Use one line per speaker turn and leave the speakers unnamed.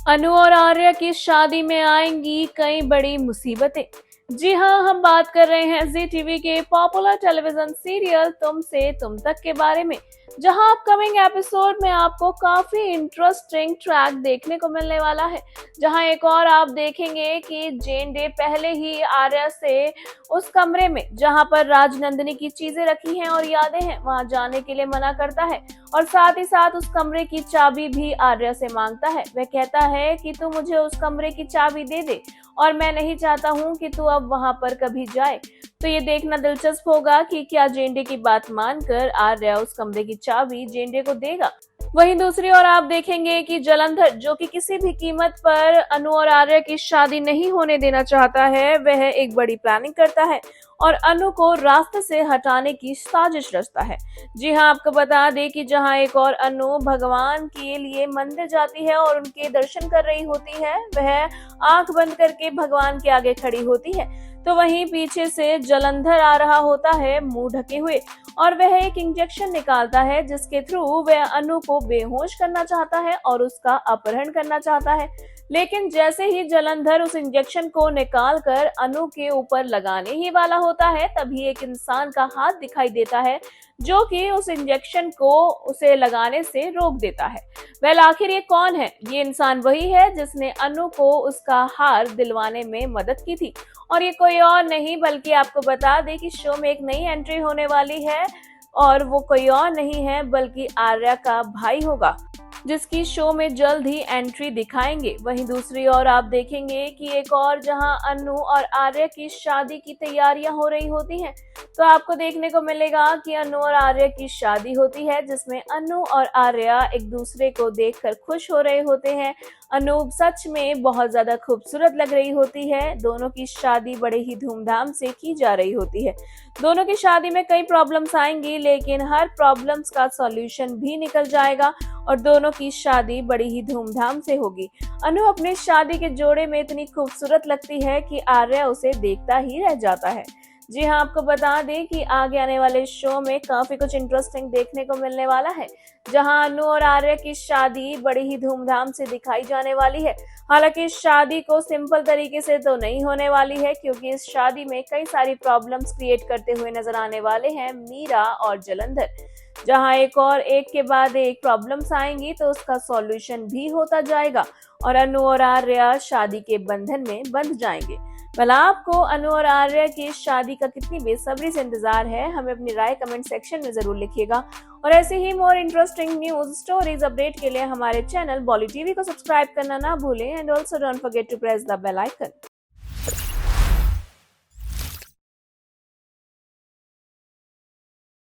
अनु और आर्या की शादी में आएंगी कई बड़ी मुसीबतें। जी हाँ, हम बात कर रहे हैं जी टीवी के पॉपुलर टेलीविजन सीरियल तुम से तुम तक के बारे में, जहां अपकमिंग एपिसोड में आपको काफी इंटरेस्टिंग ट्रैक देखने को मिलने वाला है। जहां एक और आप देखेंगे कि जेन डे पहले ही आर्या से उस कमरे में जहां पर राजनंदिनी की चीजें रखी हैं और यादें हैं वहां जाने के लिए मना करता है और साथ ही साथ उस कमरे की चाबी भी आर्या से मांगता है। वह कहता है कि तू मुझे उस कमरे की चाबी दे दे और मैं नहीं चाहता हूँ कि तू अब वहां पर कभी जाए। तो ये देखना दिलचस्प होगा कि क्या जेंडे की बात मानकर आर्या उस कमरे की चाबी जेंडे को देगा। वहीं दूसरी ओर आप देखेंगे कि जलंधर, जो कि किसी भी कीमत पर अनु और आर्या की शादी नहीं होने देना चाहता है, वह एक बड़ी प्लानिंग करता है और अनु को रास्ते से हटाने की साजिश रचता है। जी हाँ, आपको बता दें कि जहां एक और अनु भगवान के लिए मंदिर जाती है और उनके दर्शन कर रही होती है, वह आंख बंद करके भगवान के आगे खड़ी होती है, तो वहीं पीछे से जलंधर आ रहा होता है मुंह ढके हुए और वह एक इंजेक्शन निकालता है जिसके थ्रू वह अनु को बेहोश करना चाहता है और उसका अपहरण करना चाहता है। लेकिन जैसे ही जलंधर उस इंजेक्शन को निकालकर अनु के ऊपर लगाने ही वाला होता है, तभी एक इंसान का हाथ दिखाई देता है जो कि उस इंजेक्शन को उसे लगाने से रोक देता है। वेल, आखिर ये कौन है? ये इंसान वही है जिसने अनु को उसका हार दिलवाने में मदद की थी और ये कोई और नहीं बल्कि आपको बता दें कि शो में एक नई एंट्री होने वाली है और वो कोई और नहीं है बल्कि आर्या का भाई होगा, जिसकी शो में जल्द ही एंट्री दिखाएंगे। वहीं दूसरी ओर आप देखेंगे कि एक और जहां अनु और आर्या की शादी की तैयारियां हो रही होती हैं, तो आपको देखने को मिलेगा कि अनु और आर्या की शादी होती है जिसमें अनु और आर्या एक दूसरे को देखकर खुश हो रहे होते हैं। अनु सच में बहुत ज्यादा खूबसूरत लग रही होती है। दोनों की शादी बड़े ही धूमधाम से की जा रही होती है। दोनों की शादी में कई प्रॉब्लम्स आएंगी, लेकिन हर प्रॉब्लम्स का सॉल्यूशन भी निकल जाएगा और दोनों की शादी बड़ी ही धूमधाम से होगी। अनु अपने शादी के जोड़े में इतनी खूबसूरत लगती है कि आर्या उसे देखता ही रह जाता है। जी हाँ, आपको बता दें कि आगे आने वाले शो में काफी कुछ इंटरेस्टिंग देखने को मिलने वाला है, जहां अनु और आर्या की शादी बड़ी ही धूमधाम से दिखाई जाने वाली है। हालांकि इस शादी को सिंपल तरीके से तो नहीं होने वाली है, क्योंकि इस शादी में कई सारी प्रॉब्लम्स क्रिएट करते हुए नजर आने वाले हैं मीरा और जलंधर। जहां एक के बाद एक प्रॉब्लम्स आएंगी तो उसका सॉल्यूशन भी होता जाएगा और अनु और आर्या शादी के बंधन में बंध जाएंगे। भला आपको अनु और आर्या की शादी का कितनी बेसब्री से इंतजार है? हमें अपनी राय कमेंट सेक्शन में जरूर लिखिएगा और ऐसे ही more interesting news stories update के लिए हमारे चैनल बॉली टीवी को सब्सक्राइब करना ना भूलें and also don't forget to press the bell icon.